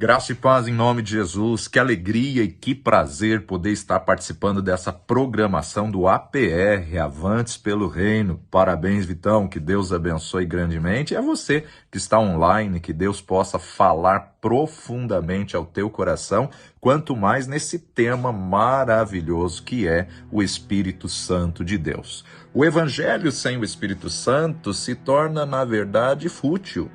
Graça e paz em nome de Jesus, que alegria e que prazer poder estar participando dessa programação do APR, Avantes pelo Reino. Parabéns, Vitão, que Deus abençoe grandemente. E a você que está online, que Deus possa falar profundamente ao teu coração, quanto mais nesse tema maravilhoso que é o Espírito Santo de Deus. O Evangelho sem o Espírito Santo se torna, na verdade, fútil.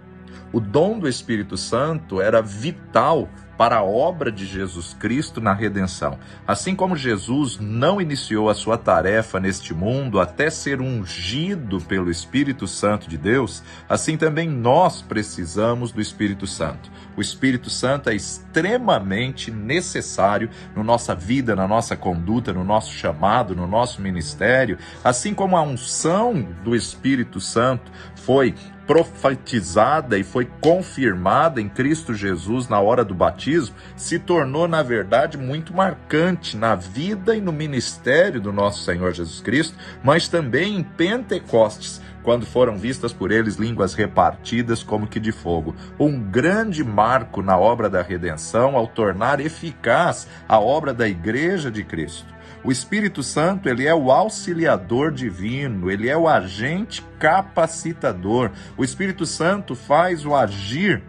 O dom do Espírito Santo era vital para a obra de Jesus Cristo na redenção. Assim como Jesus não iniciou a sua tarefa neste mundo até ser ungido pelo Espírito Santo de Deus, assim também nós precisamos do Espírito Santo. O Espírito Santo é extremamente necessário na nossa vida, na nossa conduta, no nosso chamado, no nosso ministério, assim como a unção do Espírito Santo foi profetizada e foi confirmada em Cristo Jesus na hora do batismo, se tornou, na verdade, muito marcante na vida e no ministério do nosso Senhor Jesus Cristo, mas também em Pentecostes, quando foram vistas por eles línguas repartidas como que de fogo. Um grande marco na obra da redenção ao tornar eficaz a obra da Igreja de Cristo. O Espírito Santo, ele é o auxiliador divino, ele é o agente capacitador. O Espírito Santo faz o agir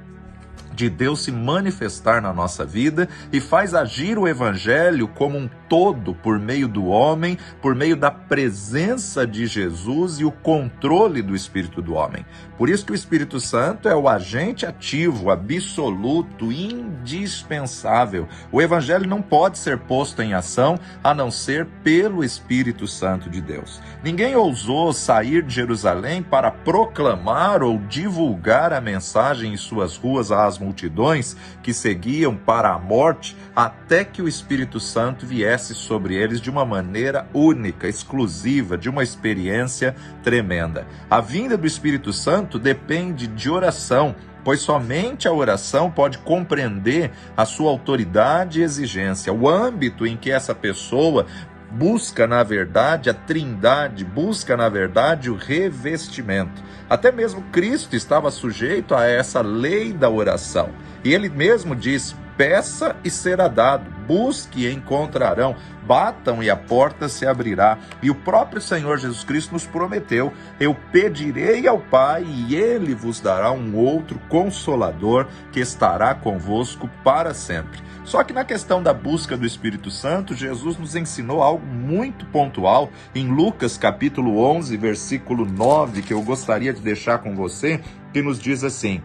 de Deus se manifestar na nossa vida e faz agir o Evangelho como um todo por meio do homem, por meio da presença de Jesus e o controle do Espírito do homem. Por isso que o Espírito Santo é o agente ativo, absoluto, indispensável. O Evangelho não pode ser posto em ação a não ser pelo Espírito Santo de Deus. Ninguém ousou sair de Jerusalém para proclamar ou divulgar a mensagem em suas ruas às multidões que seguiam para a morte, até que o Espírito Santo viesse sobre eles de uma maneira única, exclusiva, de uma experiência tremenda. A vinda do Espírito Santo depende de oração, pois somente a oração pode compreender a sua autoridade e exigência, o âmbito em que essa pessoa busca, na verdade, a trindade, busca, na verdade, o revestimento. Até mesmo Cristo estava sujeito a essa lei da oração. E ele mesmo diz: peça e será dado, busque e encontrarão, batam e a porta se abrirá. E o próprio Senhor Jesus Cristo nos prometeu: eu pedirei ao Pai e Ele vos dará um outro Consolador que estará convosco para sempre. Só que na questão da busca do Espírito Santo, Jesus nos ensinou algo muito pontual em Lucas capítulo 11, versículo 9, que eu gostaria de deixar com você, que nos diz assim: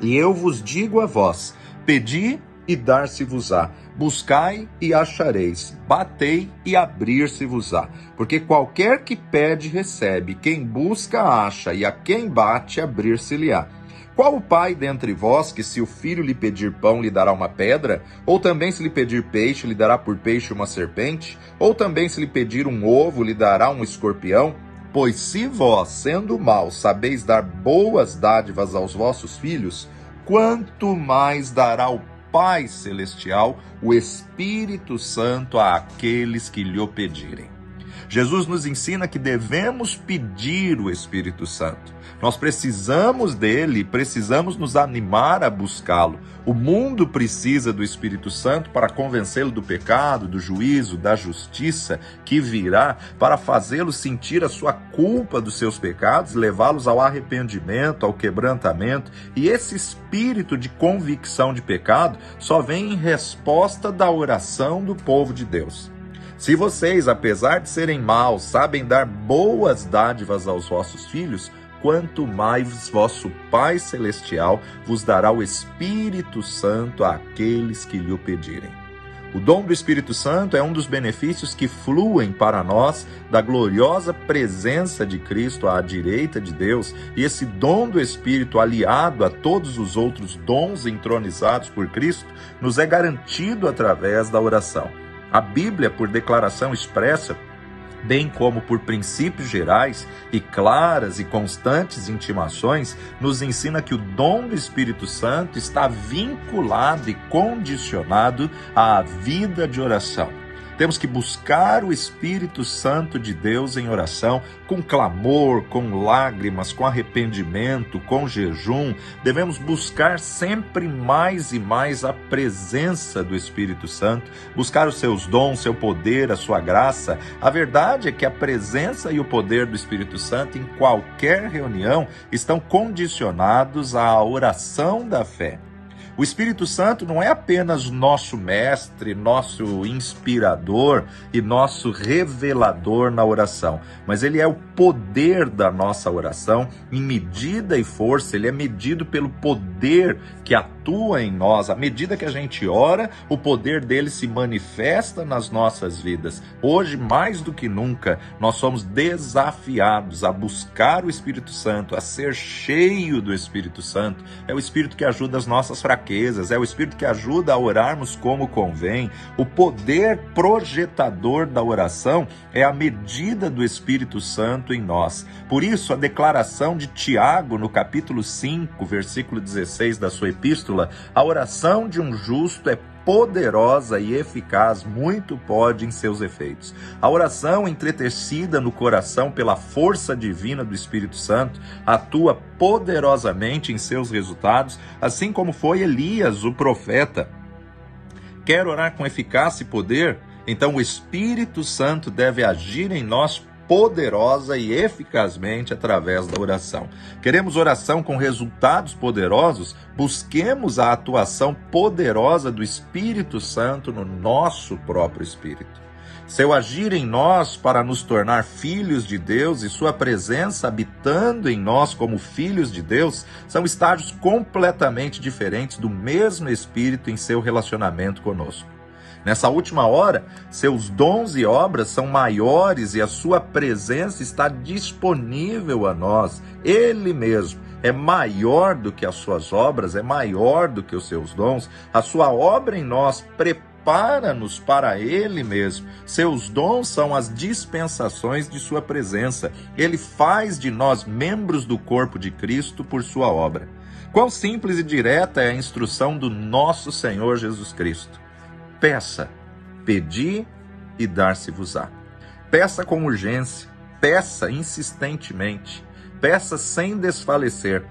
e eu vos digo a vós, pedi e dar-se-vos-á, buscai e achareis, batei e abrir-se-vos-á. Porque qualquer que pede, recebe, quem busca, acha, e a quem bate, abrir-se-lhe-á. Qual o pai dentre vós que, se o filho lhe pedir pão, lhe dará uma pedra? Ou também, se lhe pedir peixe, lhe dará por peixe uma serpente? Ou também, se lhe pedir um ovo, lhe dará um escorpião? Pois se vós, sendo maus, sabeis dar boas dádivas aos vossos filhos, quanto mais dará o Pai Celestial o Espírito Santo àqueles que lhe o pedirem. Jesus nos ensina que devemos pedir o Espírito Santo. Nós precisamos dele, precisamos nos animar a buscá-lo. O mundo precisa do Espírito Santo para convencê-lo do pecado, do juízo, da justiça que virá, para fazê-lo sentir a sua culpa dos seus pecados, levá-los ao arrependimento, ao quebrantamento. E esse espírito de convicção de pecado só vem em resposta da oração do povo de Deus. Se vocês, apesar de serem maus, sabem dar boas dádivas aos vossos filhos, quanto mais vosso Pai Celestial vos dará o Espírito Santo àqueles que lhe o pedirem. O dom do Espírito Santo é um dos benefícios que fluem para nós da gloriosa presença de Cristo à direita de Deus, e esse dom do Espírito, aliado a todos os outros dons entronizados por Cristo, nos é garantido através da oração. A Bíblia, por declaração expressa, bem como por princípios gerais e claras e constantes intimações, nos ensina que o dom do Espírito Santo está vinculado e condicionado à vida de oração. Temos que buscar o Espírito Santo de Deus em oração, com clamor, com lágrimas, com arrependimento, com jejum. Devemos buscar sempre mais e mais a presença do Espírito Santo, buscar os seus dons, seu poder, a sua graça. A verdade é que a presença e o poder do Espírito Santo em qualquer reunião estão condicionados à oração da fé. O Espírito Santo não é apenas nosso mestre, nosso inspirador e nosso revelador na oração, mas ele é o poder da nossa oração em medida e força. Ele é medido pelo poder que atua em nós. À medida que a gente ora, o poder dele se manifesta nas nossas vidas. Hoje, mais do que nunca, nós somos desafiados a buscar o Espírito Santo, a ser cheio do Espírito Santo. É o Espírito que ajuda as nossas fraquezas, é o Espírito que ajuda a orarmos como convém. O poder projetador da oração é a medida do Espírito Santo em nós. Por isso, a declaração de Tiago, no capítulo 5, versículo 16 da sua epístola, a oração de um justo é poderosa e eficaz, muito pode em seus efeitos. A oração entretecida no coração pela força divina do Espírito Santo atua poderosamente em seus resultados, assim como foi Elias, o profeta. Quer orar com eficácia e poder? Então o Espírito Santo deve agir em nós poderosa e eficazmente através da oração. Queremos oração com resultados poderosos? Busquemos a atuação poderosa do Espírito Santo no nosso próprio espírito. Seu agir em nós para nos tornar filhos de Deus e sua presença habitando em nós como filhos de Deus são estágios completamente diferentes do mesmo Espírito em seu relacionamento conosco. Nessa última hora, seus dons e obras são maiores e a sua presença está disponível a nós. Ele mesmo é maior do que as suas obras, é maior do que os seus dons. A sua obra em nós prepara-nos para Ele mesmo. Seus dons são as dispensações de sua presença. Ele faz de nós membros do corpo de Cristo por sua obra. Quão simples e direta é a instrução do nosso Senhor Jesus Cristo. Peça, pedi e dar-se-vos-á. Peça com urgência, peça insistentemente, peça sem desfalecer.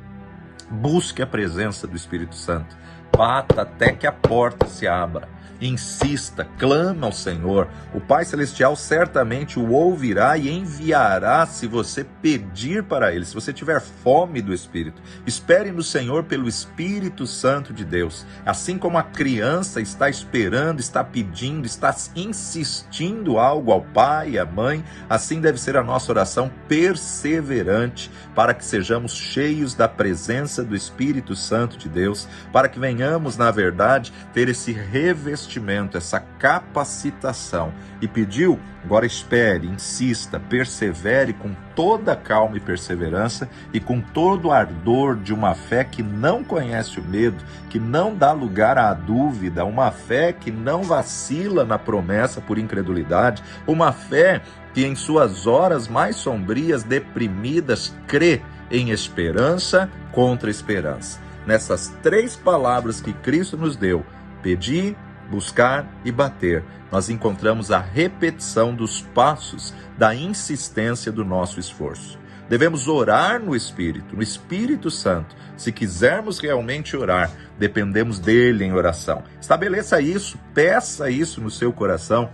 Busque a presença do Espírito Santo. Bata até que a porta se abra. Insista, clama ao Senhor. O Pai Celestial certamente o ouvirá e enviará se você pedir para Ele, se você tiver fome do Espírito. Espere no Senhor pelo Espírito Santo de Deus. Assim como a criança está esperando, está pedindo, está insistindo algo ao pai e à mãe, assim deve ser a nossa oração perseverante, para que sejamos cheios da presença do Espírito Santo de Deus, para que venhamos, na verdade, ter esse revestimento, essa capacitação. E pediu? Agora espere, insista, persevere com toda calma e perseverança e com todo o ardor de uma fé que não conhece o medo, que não dá lugar à dúvida, uma fé que não vacila na promessa por incredulidade, uma fé que em suas horas mais sombrias, deprimidas, crê em esperança contra esperança. Nessas três palavras que Cristo nos deu, pedir, buscar e bater, nós encontramos a repetição dos passos da insistência do nosso esforço. Devemos orar no Espírito Santo. Se quisermos realmente orar, dependemos dele em oração. Estabeleça isso, peça isso no seu coração.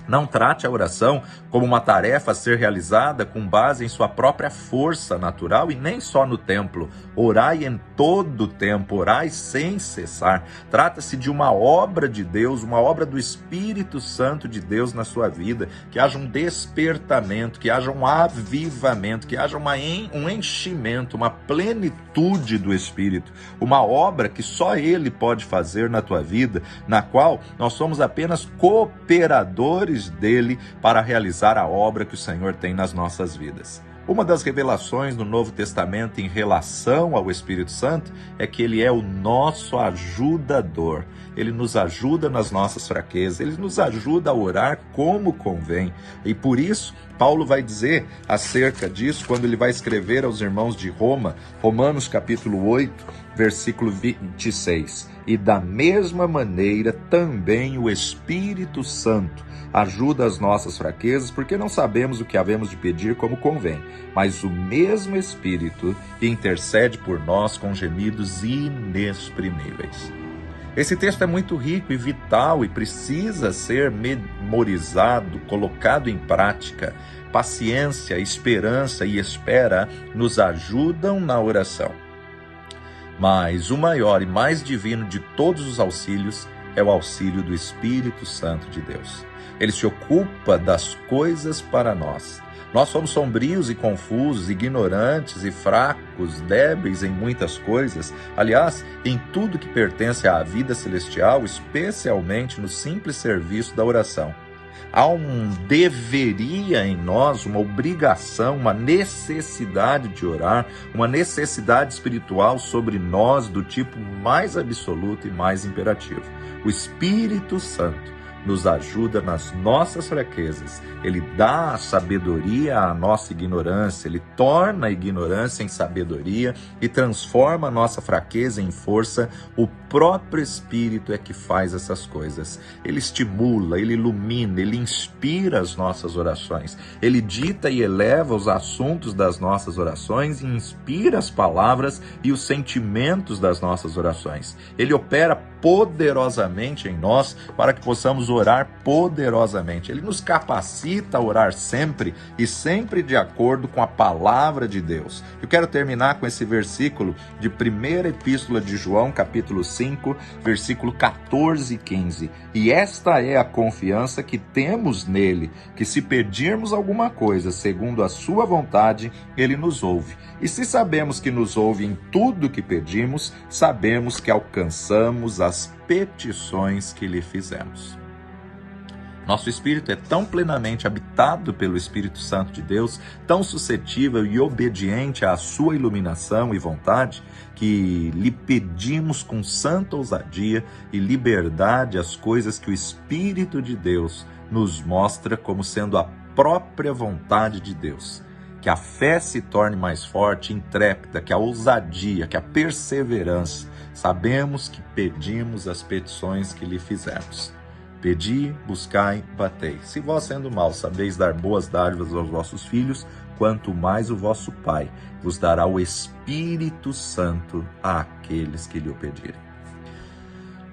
Não trate a oração como uma tarefa a ser realizada com base em sua própria força natural e nem só no templo. Orai em todo o tempo, orai sem cessar. Trata-se de uma obra de Deus, uma obra do Espírito Santo de Deus na sua vida. Que haja um despertamento, que haja um avivamento, que haja um enchimento, uma plenitude do Espírito. Uma obra que só Ele pode fazer na tua vida, na qual nós somos apenas cooperadores dele para realizar a obra que o Senhor tem nas nossas vidas. Uma das revelações do Novo Testamento em relação ao Espírito Santo é que ele é o nosso ajudador. Ele nos ajuda nas nossas fraquezas, ele nos ajuda a orar como convém. E por isso, Paulo vai dizer acerca disso quando ele vai escrever aos irmãos de Roma, Romanos capítulo 8, versículo 26. E da mesma maneira também o Espírito Santo ajuda as nossas fraquezas, porque não sabemos o que havemos de pedir como convém, mas o mesmo Espírito intercede por nós com gemidos inexprimíveis. Esse texto é muito rico e vital e precisa ser memorizado, colocado em prática. Paciência, esperança e espera nos ajudam na oração. Mas o maior e mais divino de todos os auxílios é o auxílio do Espírito Santo de Deus. Ele se ocupa das coisas para nós. Nós somos sombrios e confusos, ignorantes e fracos, débeis em muitas coisas. Aliás, em tudo que pertence à vida celestial, especialmente no simples serviço da oração. Há um deveria em nós, uma obrigação, uma necessidade de orar, uma necessidade espiritual sobre nós do tipo mais absoluto e mais imperativo. O Espírito Santo nos ajuda nas nossas fraquezas. Ele dá a sabedoria à nossa ignorância, ele torna a ignorância em sabedoria e transforma a nossa fraqueza em força. O próprio Espírito é que faz essas coisas. Ele estimula, ele ilumina, ele inspira as nossas orações. Ele dita e eleva os assuntos das nossas orações e inspira as palavras e os sentimentos das nossas orações. Ele opera poderosamente em nós para que possamos orar poderosamente. Ele nos capacita a orar sempre e sempre de acordo com a palavra de Deus. Eu quero terminar com esse versículo de 1ª Epístola de João, capítulo 5, versículo 14 e 15. E esta é a confiança que temos nele, que se pedirmos alguma coisa segundo a sua vontade, ele nos ouve. E se sabemos que nos ouve em tudo que pedimos, sabemos que alcançamos as petições que lhe fizemos. Nosso espírito é tão plenamente habitado pelo Espírito Santo de Deus, tão suscetível e obediente à sua iluminação e vontade, que lhe pedimos com santa ousadia e liberdade as coisas que o Espírito de Deus nos mostra como sendo a própria vontade de Deus. Que a fé se torne mais forte, intrépida, que a ousadia, que a perseverança. Sabemos que pedimos as petições que lhe fizemos. Pedi, buscai, batei. Se vós sendo maus sabeis dar boas dádivas aos vossos filhos, quanto mais o vosso Pai vos dará o Espírito Santo àqueles que lhe o pedirem.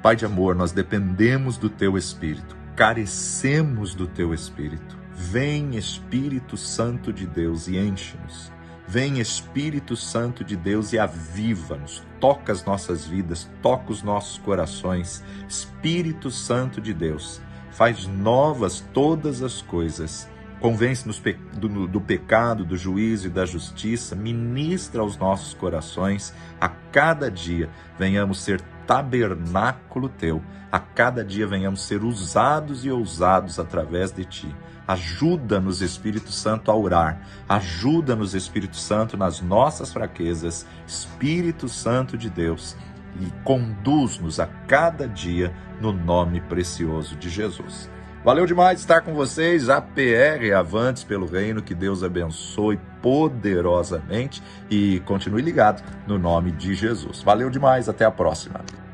Pai de amor, nós dependemos do Teu Espírito, carecemos do Teu Espírito. Vem Espírito Santo de Deus e enche-nos. Vem Espírito Santo de Deus e aviva-nos, toca as nossas vidas, toca os nossos corações. Espírito Santo de Deus, faz novas todas as coisas, convence-nos do pecado, do juízo e da justiça, ministra aos nossos corações. A cada dia venhamos ser tabernáculo Teu, a cada dia venhamos ser usados e ousados através de Ti. Ajuda-nos, Espírito Santo, a orar. Ajuda-nos, Espírito Santo, nas nossas fraquezas. Espírito Santo de Deus, e conduz-nos a cada dia no nome precioso de Jesus. Valeu demais estar com vocês. APR, Avantes pelo Reino. Que Deus abençoe poderosamente e continue ligado no nome de Jesus. Valeu demais. Até a próxima.